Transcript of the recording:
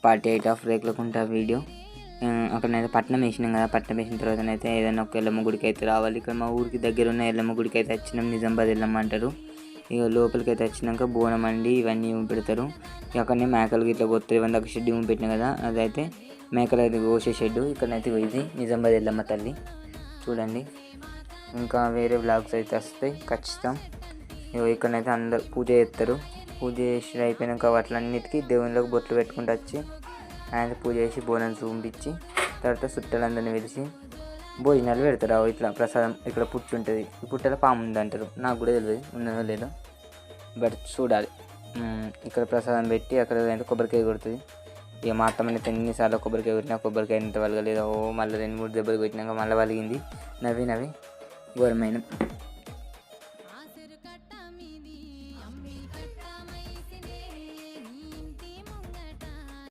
Party 8 of Rekulakunta video. అక్కడనైతే పట్నం వేసినాం కదా, పట్నం వేసిన తర్వాత అయితే ఏదైనా ఒక ఎల్లమ్మ గుడికి అయితే రావాలి. ఇక్కడ మా ఊరికి దగ్గర ఉన్న ఎల్లమ్మ గుడికి అయితే వచ్చినాం. నిజామాబాద్ ఎల్లమ్మ అంటారు. ఇక లోపలికి అయితే వచ్చినాక బోనం అండి ఇవన్నీ పెడతారు. అక్కడనే మేకలు ఇట్లా కొత్త దాకా షెడ్ పెట్టినా కదా, అదైతే మేకలు అయితే కోసే షెడ్. ఇక్కడనైతే ఇది నిజామాబాద్ ఎల్లమ్మ తల్లి చూడండి. ఇంకా వేరే బ్లాగ్స్ అయితే వస్తాయి ఖచ్చితం. ఇక్కడనైతే అందరు పూజ చేస్తారు. పూజ చేసి అయిపోయాక వాటిలన్నిటికీ దేవుళ్ళకి బొట్లు పెట్టుకుంటూ వచ్చి ఆయన పూజ చేసి బోనం చూపించి తర్వాత చుట్టాలందరినీ పిలిచి భోజనాలు పెడతారు. ఇట్లా ప్రసాదం ఇక్కడ పుట్టి ఉంటుంది. ఈ పుట్టలో పాము ఉంది అంటారు. నాకు కూడా తెలియదు ఉన్నదో లేదో, బట్ చూడాలి. ఇక్కడ ప్రసాదం పెట్టి అక్కడ అయితే కొబ్బరికాయ కొడుతుంది. ఇక మా అత్తమ్మనైతే ఎన్నిసార్లు కొబ్బరికాయ కొట్టినా కొబ్బరికాయ ఎంత వలగలేదో, మళ్ళీ 2-3 దెబ్బలు కొట్టినాక మళ్ళీ వలిగింది. నవ్వి ఘోరమైన